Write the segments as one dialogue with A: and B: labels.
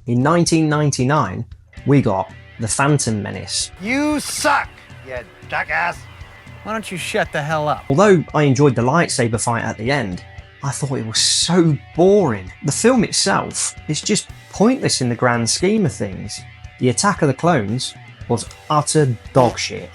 A: In 1999, we got The Phantom Menace.
B: You suck, you jackass.
C: Why don't you shut the hell up?
A: Although I enjoyed the lightsaber fight at the end, I thought it was so boring. The film itself is just pointless in the grand scheme of things. The Attack of the Clones was utter dog shit.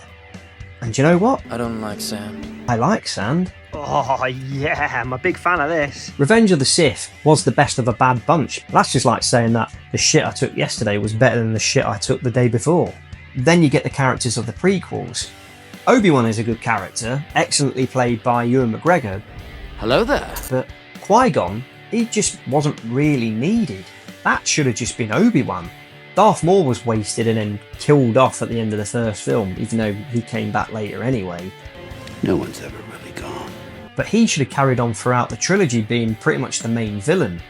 A: And do you know what?
D: I don't like sand.
A: I like sand.
E: Oh yeah, I'm a big fan of this.
A: Revenge of the Sith was the best of a bad bunch. That's just like saying that the shit I took yesterday was better than the shit I took the day before. Then you get the characters of the prequels. Obi-Wan is a good character, excellently played by Ewan McGregor.
D: Hello there.
A: But Qui-Gon, he just wasn't really needed. That should have just been Obi-Wan. Darth Maul was wasted and then killed off at the end of the first film, even though he came back later anyway.
F: No one's ever really gone.
A: But he should have carried on throughout the trilogy being pretty much the main villain.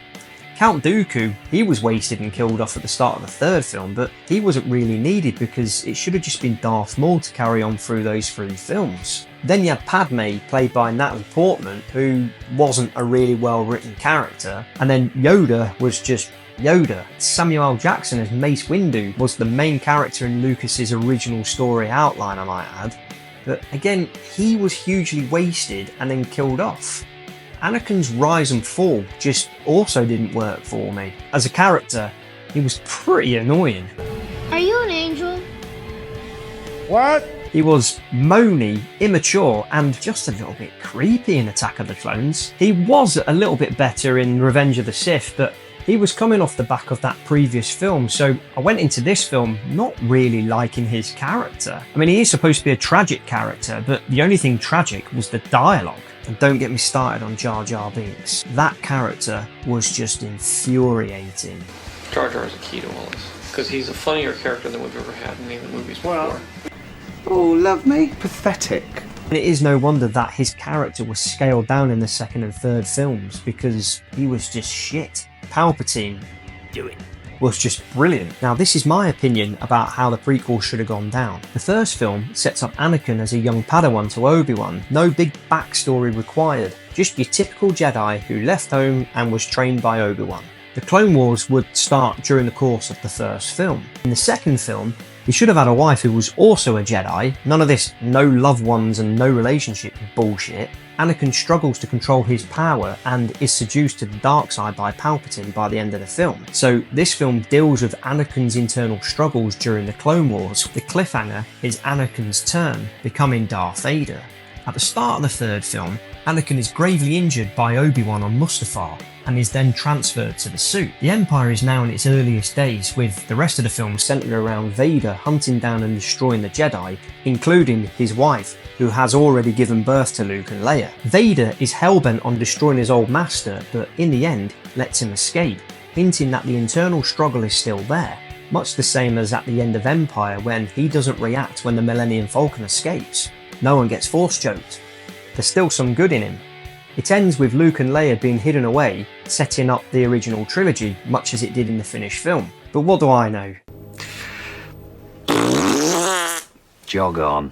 A: Count Dooku, he was wasted and killed off at the start of the third film, but he wasn't really needed because it should have just been Darth Maul to carry on through those 3 films. Then you had Padme, played by Natalie Portman, who wasn't a really well written character, and then Yoda was just Yoda. Samuel L. Jackson as Mace Windu was the main character in Lucas's original story outline, I might add, but again, he was hugely wasted and then killed off. Anakin's rise and fall just also didn't work for me. As a character, he was pretty annoying.
G: Are you an angel?
B: What?
A: He was moany, immature, and just a little bit creepy in Attack of the Clones. He was a little bit better in Revenge of the Sith, but he was coming off the back of that previous film, so I went into this film not really liking his character. I mean, he is supposed to be a tragic character, but the only thing tragic was the dialogue. And don't get me started on Jar Jar Binks. That character was just infuriating.
H: Jar Jar is a key to all this, because he's a funnier character than we've ever had in any of the movies before.
F: Oh, love me. Pathetic.
A: And it is no wonder that his character was scaled down in the second and third films, because he was just shit. Palpatine, do it, was just brilliant. Now this is my opinion about how the prequel should have gone down. The first film sets up Anakin as a young Padawan to Obi-Wan, no big backstory required, just your typical Jedi who left home and was trained by Obi-Wan. The Clone Wars would start during the course of the first film. In the second film, he should have had a wife who was also a Jedi, none of this no loved ones and no relationship bullshit. Anakin struggles to control his power and is seduced to the dark side by Palpatine by the end of the film. So this film deals with Anakin's internal struggles during the Clone Wars. The cliffhanger is Anakin's turn, becoming Darth Vader. At the start of the third film, Anakin is gravely injured by Obi-Wan on Mustafar and is then transferred to the suit. The Empire is now in its earliest days, with the rest of the film centered around Vader hunting down and destroying the Jedi, including his wife, who has already given birth to Luke and Leia. Vader is hellbent on destroying his old master, but in the end lets him escape, hinting that the internal struggle is still there, much the same as at the end of Empire when he doesn't react when the Millennium Falcon escapes. No one gets force choked. There's still some good in him. It ends with Luke and Leia being hidden away, setting up the original trilogy, much as it did in the finished film. But what do I know?
F: Jog on.